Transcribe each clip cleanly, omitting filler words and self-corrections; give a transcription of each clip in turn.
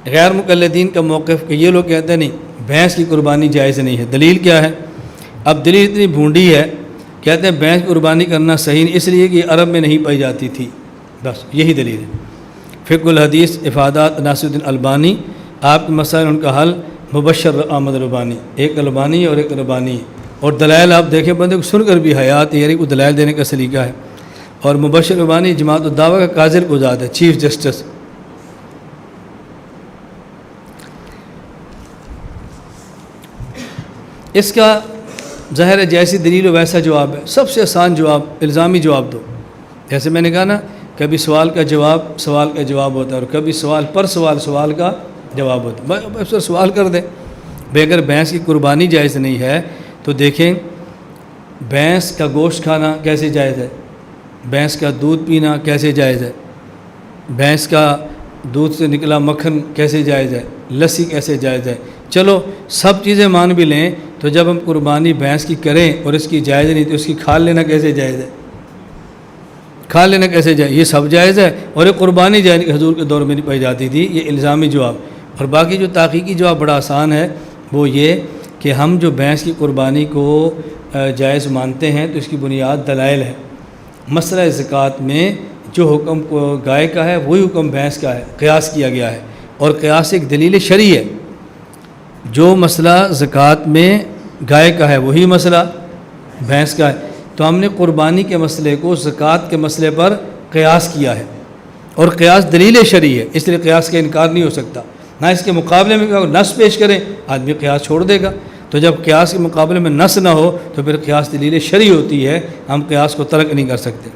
غیر مقلدین کا موقف کہ یہ لوگ کہتے ہیں نہیں بھینس کی قربانی جائز نہیں ہے، دلیل کیا ہے؟ اب دلیل اتنی بھونڈی ہے، کہتے ہیں بھینس کی قربانی کرنا صحیح نہیں، اس لیے کہ یہ عرب میں نہیں پائی جاتی تھی، بس یہی دلیل ہے۔ فقہ الحدیث افادات ناصر الدین البانی، آپ کے مسائل ان کا حل مبشر احمد ربانی، ایک البانی اور ایک ربانی، اور دلائل آپ دیکھیں بندے کو سن کر بھی حیات یعنی کو دلائل دینے کا سلیقہ ہے۔ اور مبشر ربانی جماعت الدعوہ کا قاضی گزاد ہے، چیف جسٹس۔ اس کا ظاہر ہے جیسی دلیل ہو ویسا جواب ہے، سب سے آسان جواب الزامی جواب دو۔ جیسے میں نے کہا نا، کبھی سوال کا جواب سوال کا جواب ہوتا ہے، اور کبھی سوال پر سوال سوال کا جواب ہوتا ہے۔ بس سوال کر دیں بھئی اگر بھینس کی قربانی جائز نہیں ہے تو دیکھیں بھینس کا گوشت کھانا کیسے جائز ہے، بھینس کا دودھ پینا کیسے جائز ہے، بھینس کا دودھ سے نکلا مکھن کیسے جائز ہے، لسی کیسے جائز ہے۔ چلو سب چیزیں مان بھی لیں تو جب ہم قربانی بھینس کی کریں اور اس کی جائز نہیں تو اس کی کھال لینا کیسے جائز ہے، کھا لینا کیسے جائز؟ یہ سب جائز ہے، اور یہ قربانی جائز حضور کے دور میں نہیں پائی جاتی تھی۔ یہ الزامی جواب۔ اور باقی جو تحقیقی جواب بڑا آسان ہے، وہ یہ کہ ہم جو بھینس کی قربانی کو جائز مانتے ہیں تو اس کی بنیاد دلائل ہے۔ مسئلہ زکوٰۃ میں جو حکم گائے کا ہے وہی حکم بھینس کا ہے، قیاس کیا گیا ہے، اور قیاس ایک دلیل شرعی ہے۔ جو مسئلہ زکوٰۃ میں گائے کا ہے وہی مسئلہ بھینس کا ہے، تو ہم نے قربانی کے مسئلے کو زکوٰۃ کے مسئلے پر قیاس کیا ہے، اور قیاس دلیل شرعی ہے، اس لیے قیاس کا انکار نہیں ہو سکتا۔ نہ اس کے مقابلے میں نص پیش کریں آدمی قیاس چھوڑ دے گا، تو جب قیاس کے مقابلے میں نص نہ ہو تو پھر قیاس دلیل شرعی ہوتی ہے، ہم قیاس کو ترک نہیں کر سکتے۔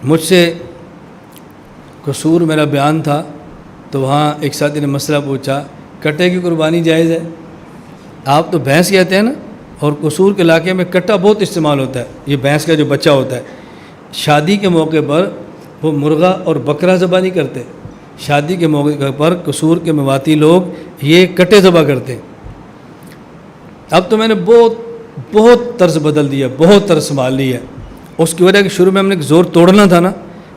مجھ سے قصور میرا بیان تھا تو وہاں ایک ساتھی نے مسئلہ پوچھا کٹے کی قربانی جائز ہے؟ آپ تو بھینس کہتے ہیں نا، اور قصور کے علاقے میں کٹا بہت استعمال ہوتا ہے، یہ بھینس کا جو بچہ ہوتا ہے۔ شادی کے موقع پر وہ مرغا اور بکرا ذبح نہیں کرتے، شادی کے موقع پر قصور کے مواتی لوگ یہ کٹے ذبح کرتے ہیں۔ اب تو میں نے بہت طرز بدل دیا، بہت طرز سنبھال لی ہے۔ اس کی وجہ کہ شروع میں ہم نے زور توڑنا تھا نا،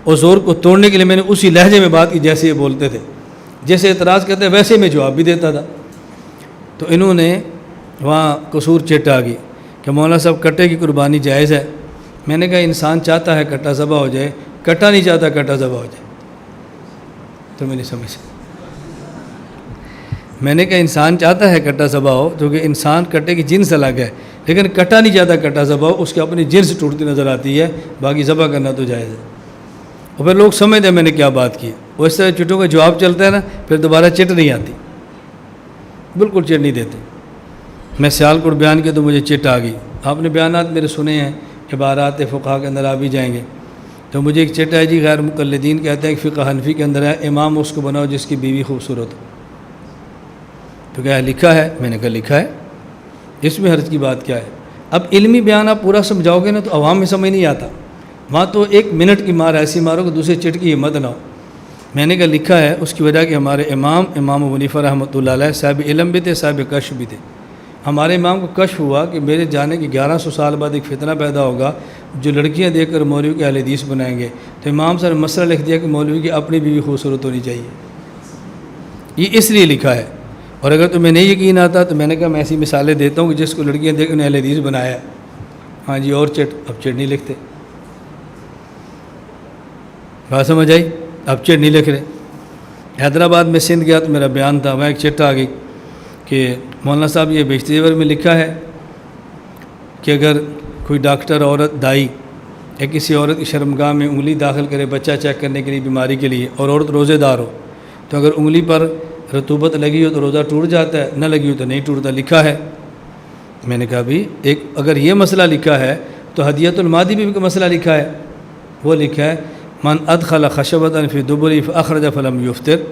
اور زور کو توڑنے کے لیے میں نے اسی لہجے میں بات کی جیسے یہ بولتے تھے، جیسے اعتراض کرتے ویسے میں جواب بھی دیتا تھا۔ تو انہوں نے وہاں قصور چٹ آ گئی کہ مولانا صاحب کٹے کی قربانی جائز ہے۔ میں نے کہا انسان چاہتا ہے کٹا ذبح ہو جائے، کٹا نہیں چاہتا کٹا ذبح ہو جائے۔ تو میں نہیں سمجھ، میں نے کہا انسان چاہتا ہے کٹا ذبح ہو کیونکہ انسان کٹے کی جنس الگ ہے، لیکن کٹا نہیں چاہتا کٹا ذبح ہو، اس کی اپنی جنس ٹوٹتی نظر آتی ہے، باقی ذبح کرنا تو جائز ہے۔ اور پھر لوگ سمجھتے ہیں میں نے کیا بات کی، وہ اس طرح چٹوں کا جواب چلتا ہے نا، پھر دوبارہ چٹ نہیں آتی، بالکل چٹ نہیں دیتے۔ میں سیالکوٹ بیان کیا تو مجھے چٹ آ گئی۔ آپ نے بیانات میرے سنے ہیں، عبارات فقہ کے اندر آ بھی جائیں گے، تو مجھے ایک چٹ ہے جی غیر مقلدین کہتے ہیں کہ فقہ حنفی کے اندر ہے امام اس کو بناؤ جس کی بیوی خوبصورت ہو۔ تو کیا لکھا ہے؟ میں نے کہا لکھا ہے، اس میں حرج کی بات کیا ہے؟ اب علمی بیان آپ پورا سمجھاؤ گے نا تو عوام میں سمجھ نہیں آتا، وہاں تو ایک منٹ کی مار ایسی مارو کہ دوسرے چٹ کی ہمت نہ ہو۔ میں نے کہا لکھا ہے، اس کی وجہ کہ ہمارے امام ابو حنیفہ رحمۃ اللہ علیہ صاحب علم بھی تھے، صاحب کشف بھی تھے۔ ہمارے امام کو کشف ہوا کہ میرے جانے کے 1100 سال بعد ایک فتنہ پیدا ہوگا، جو لڑکیاں دیکھ کر مولوی کے اہل حدیث بنائیں گے، تو امام صاحب نے مسئلہ لکھ دیا کہ مولوی کی اپنی بیوی خوبصورت ہونی چاہیے۔ یہ اس لیے لکھا ہے، اور اگر تمہیں نہیں یقین آتا تو میں نے کہا میں ایسی مثالیں دیتا ہوں کہ جس کو لڑکیاں دیکھ انہیں اہل حدیث بنایا ہے۔ ہاں جی، اور چٹ، اب چٹ نہیں لکھتے، بات سمجھ آئی؟ اب چٹ نہیں لکھ رہے۔ حیدرآباد میں سندھ گیا تو میرا بیان تھا، وہاں ایک چٹ آ گئی کہ مولانا صاحب یہ بیشتی زیور میں لکھا ہے کہ اگر کوئی ڈاکٹر عورت دائی یا کسی عورت کی شرمگاہ میں انگلی داخل کرے بچہ چیک کرنے کے لیے، بیماری کے لیے، اور عورت روزے دار ہو، تو اگر انگلی پر رطوبت لگی ہو تو روزہ ٹوٹ جاتا ہے، نہ لگی ہو تو نہیں ٹوٹتا، لکھا ہے۔ میں نے کہا بھی ایک اگر یہ مسئلہ لکھا ہے تو ہدیۃ المادی بھی مسئلہ لکھا ہے، وہ لکھا ہے من ادخل خشبۃ فی دبری فاخرج فلم یفطر،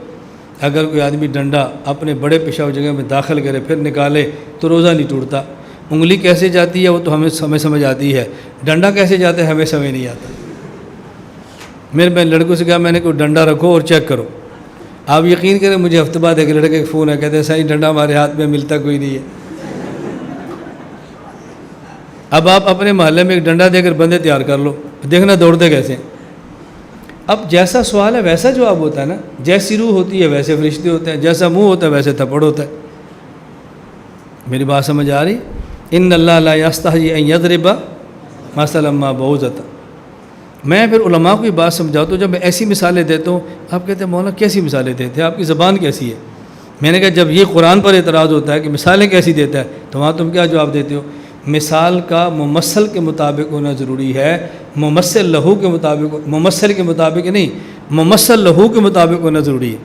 اگر کوئی آدمی ڈنڈا اپنے بڑے پیشاب جگہ میں داخل کرے پھر نکالے تو روزہ نہیں ٹوٹتا۔ انگلی کیسے جاتی ہے وہ تو ہمیں سمجھ آتی ہے، ڈنڈا کیسے جاتا ہے ہمیں سمجھ نہیں آتا۔ میں لڑکوں سے کہا میں نے کوئی ڈنڈا رکھو اور چیک کرو۔ آپ یقین کریں مجھے ہفتے بعد ایک لڑکے کا فون ہے، کہتے ہیں صحیح ڈنڈا ہمارے ہاتھ میں ملتا کوئی نہیں ہے۔ اب آپ اپنے محلے میں ایک ڈنڈا دے کر بندے تیار کر لو، دیکھنا دوڑتے کیسے ہیں۔ اب جیسا سوال ہے ویسا جواب ہوتا ہے نا، جیسی روح ہوتی ہے ویسے فرشتے ہوتے ہیں، جیسا منہ ہوتا ہے ویسے تھپڑ ہوتا ہے۔ میری بات سمجھ آ رہی؟ ان اللہ لا یستحیی ان یضرب مثلا ما بعوضۃ۔ میں پھر علماء کو یہ بات سمجھاتا ہوں، جب میں ایسی مثالیں دیتا ہوں، آپ کہتے ہیں مولانا کیسی مثالیں دیتے ہیں، آپ کی زبان کیسی ہے؟ میں نے کہا جب یہ قرآن پر اعتراض ہوتا ہے کہ مثالیں کیسی دیتا ہے، تو وہاں تم کیا جواب دیتے ہو؟ مثال کا ممثل کے مطابق ہونا ضروری ہے، ممثل لہو کے مطابق، ممثل کے مطابق نہیں، ممثل لہو کے مطابق ہونا ضروری ہے۔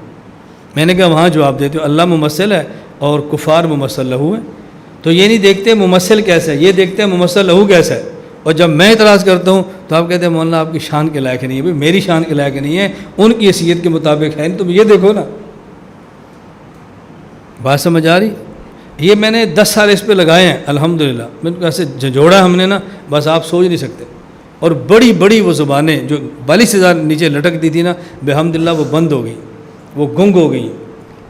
میں نے کہا وہاں جواب دیتے ہو اللہ ممثل ہے اور کفار ممثل لہو ہے، تو یہ نہیں دیکھتے ممثل کیسا ہے، یہ دیکھتے ہیں ممثل لہو کیسا ہے۔ اور جب میں اعتراض کرتا ہوں تو آپ کہتے ہیں مولانا آپ کی شان کے لائق نہیں ہے۔ بھائی میری شان کے لائق نہیں ہے، ان کی حیثیت کے مطابق ہے، تم یہ دیکھو نا۔ بات سمجھ آ رہی؟ یہ میں نے 10 سال اس پہ لگائے ہیں الحمدللہ، میں نے ایسے جھنجھوڑا ہم نے نا، بس آپ سوچ نہیں سکتے۔ اور بڑی بڑی وہ زبانیں جو 42,000 نیچے لٹکتی تھی نا، بحمدللہ وہ بند ہو گئی، وہ گنگ ہو گئی،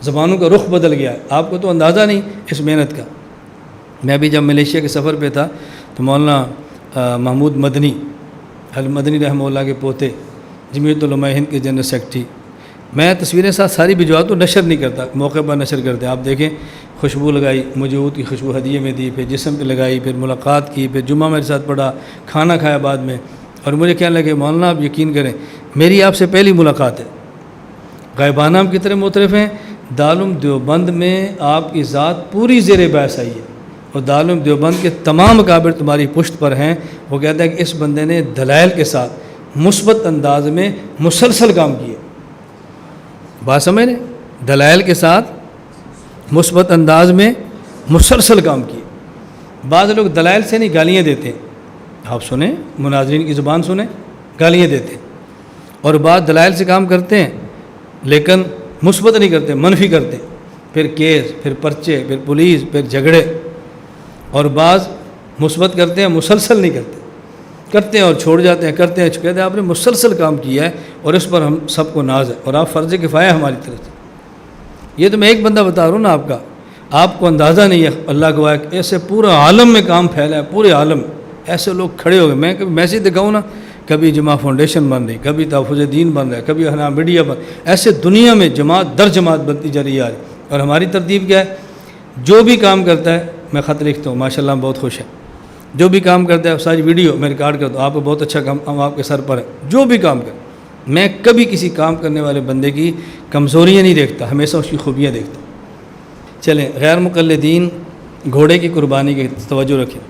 زبانوں کا رخ بدل گیا ہے۔ آپ کو تو اندازہ نہیں اس محنت کا۔ میں بھی جب ملیشیا کے سفر پہ تھا تو مولانا محمود مدنی المدنی رحمہ اللہ کے پوتے، جمعیت علماء ہند کے جنرل سیکرٹری، میں تصویریں ساتھ ساری بھجواتا ہوں، نشر نہیں کرتا، موقع پر نشر کرتے۔ آپ دیکھیں خوشبو لگائی، مجھے عود کی خوشبو ہدیے میں دی، پھر جسم پہ لگائی، پھر ملاقات کی، پھر جمعہ میرے ساتھ پڑھا، کھانا کھایا بعد میں، اور مجھے کہنے لگے مولانا آپ یقین کریں میری آپ سے پہلی ملاقات ہے، غائبانہ ہم کتنے معترف ہیں، دارالعلوم دیوبند میں آپ کی ذات پوری زیر بحث آئی ہے، اور دارالعلوم دیوبند کے تمام اکابر تمہاری پشت پر ہیں۔ وہ کہتا ہے کہ اس بندے نے دلائل کے ساتھ مثبت انداز میں مسلسل کام کیے۔ بات سمجھ رہے؟ دلائل کے ساتھ مثبت انداز میں مسلسل کام کیے۔ بعض لوگ دلائل سے نہیں گالیاں دیتے ہیں، آپ سنیں مناظرین کی زبان سنیں، گالیاں دیتے ہیں، اور بعض دلائل سے کام کرتے ہیں لیکن مثبت نہیں کرتے، منفی کرتے ہیں، پھر کیس، پھر پرچے، پھر پولیس، پھر جھگڑے۔ اور بعض مثبت کرتے ہیں مسلسل نہیں کرتے، کرتے ہیں اور چھوڑ جاتے ہیں، کرتے ہیں کہتے ہیں آپ نے مسلسل کام کیا ہے اور اس پر ہم سب کو ناز ہے، اور آپ فرض کفایہ ہماری طرف سے۔ یہ تو میں ایک بندہ بتا رہا ہوں نا آپ کا، آپ کو اندازہ نہیں ہے، اللہ گواہ کہ ایسے پورا عالم میں کام پھیلا ہے، پورے عالم ایسے لوگ کھڑے ہو گئے۔ میں کبھی میسیج دکھاؤں نا، کبھی جماعت فاؤنڈیشن بن رہی، کبھی تحفظ دین بن رہا ہے، کبھی ہنا میڈیا بن، ایسے دنیا میں جماعت در جماعت بنتی جا رہی ہے۔ اور ہماری ترتیب کیا ہے؟ جو بھی کام کرتا ہے میں خط لکھتا ہوں، ماشاءاللہ ہم بہت خوش ہیں، جو بھی کام کرتا ہے ساری ویڈیو میں ریکارڈ کرتا ہوں، آپ کو بہت اچھا کام، ہم آپ کے سر پر ہے، جو بھی کام کرے میں کبھی کسی کام کرنے والے بندے کی کمزوریاں نہیں دیکھتا، ہمیشہ اس کی خوبیاں دیکھتا ہوں۔ چلیں غیر مقلدین گھوڑے کی قربانی کے توجہ رکھیں،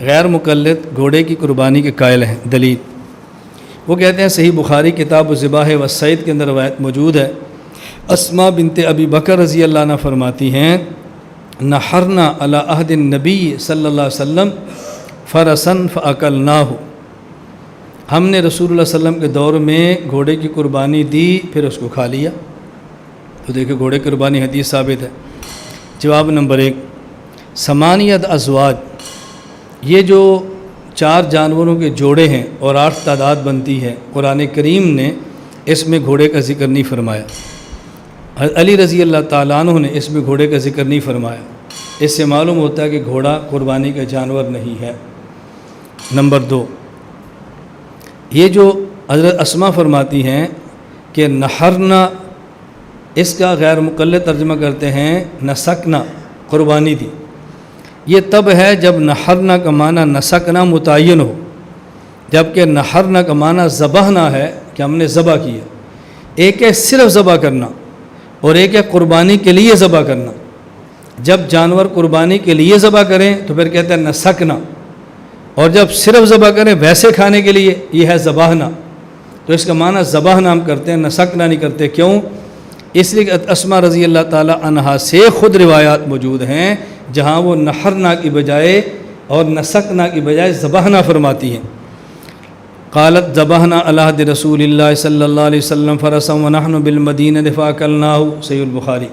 غیر مقلد گھوڑے کی قربانی کے قائل ہیں۔ دلیل وہ کہتے ہیں صحیح بخاری کتاب الذبائح والصید کے اندر روایت موجود ہے، اسماء بنت ابی بکر رضی اللہ عنہ فرماتی ہیں نحرنا علی عہد النبی صلی اللہ علیہ وسلم فرسن فاکلناہ، ہم نے رسول اللہ صلی اللہ علیہ وسلم کے دور میں گھوڑے کی قربانی دی پھر اس کو کھا لیا۔ تو دیکھیں گھوڑے کی قربانی حدیث ثابت ہے۔ جواب نمبر 1، ثمانیت ازواج، یہ جو 4 جانوروں کے جوڑے ہیں اور 8 تعداد بنتی ہے، قرآن کریم نے اس میں گھوڑے کا ذکر نہیں فرمایا، علی رضی اللہ تعالیٰ عنہ نے اس میں گھوڑے کا ذکر نہیں فرمایا، اس سے معلوم ہوتا ہے کہ گھوڑا قربانی کا جانور نہیں ہے۔ نمبر 2، یہ جو حضرت اسماء فرماتی ہیں کہ نحرنا، اس کا غیر مقلد ترجمہ کرتے ہیں نسکنا، قربانی دی۔ یہ تب ہے جب نحرنا کا معنی نسکنا متعین ہو، جبکہ نحرنا کا معنی ذبحنا ہے کہ ہم نے ذبح کیا۔ ایک ہے صرف ذبح کرنا اور ایک ہے قربانی کے لیے ذبح کرنا۔ جب جانور قربانی کے لیے ذبح کریں تو پھر کہتے ہیں نسکنا، اور جب صرف ذبح کریں ویسے کھانے کے لیے یہ ہے ذبحنا۔ تو اس کا معنی ذبحنا ہم کرتے ہیں، نسکنا نہیں کرتے۔ کیوں؟ اس لیے کہ اسماء رضی اللہ تعالی عنہا سے خود روایات موجود ہیں جہاں وہ نحرنا کی بجائے اور نسکنا کی بجائے ذبحنا فرماتی ہیں۔ قالت ذبحنا علی عہد رسول اللہ صلی اللہ علیہ وسلم فرسا ونحن بالمدینہ فاکلناہ، صحیح البخاری۔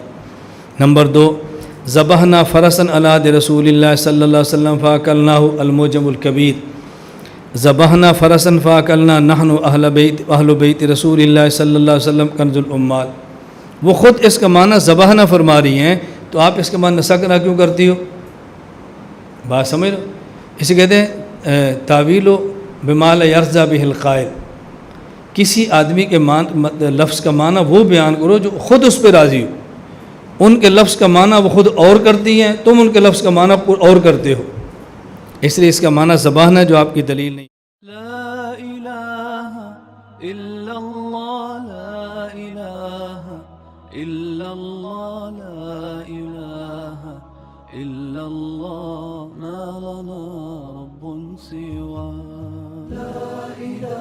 نمبر 2، ذبحنا فرسا علی عہد رسول اللہ صلی اللہ علیہ وسلم فاکلناہ، المعجم الکبیر۔ ذبحنا فرسا فاکلنا نحن اہل بیت رسول اللہ صلی اللہ علیہ وسلم، کنز الامال۔ وہ خود اس کا معنی ذبحنا فرما رہی ہیں، تو آپ اس کا معنی نسکنا کیوں کرتی ہو؟ بات سمجھ لو، اسے کہتے ہیں تعویل و بما لا یرضی بہ القائل، کسی آدمی کے لفظ کا معنی وہ بیان کرو جو خود اس پہ راضی ہو۔ ان کے لفظ کا معنی وہ خود اور کرتی ہیں، تم ان کے لفظ کا معنی اور کرتے ہو، اس لیے اس کا معنی زبان ہے جو آپ کی دلیل نہیں۔ لا الہ الا اللہ، لا الہ الا اللہ، لا الہ الا اللہ، ما لنا رب سوا۔ لا الہ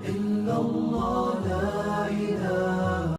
الا اللہ، لا الہ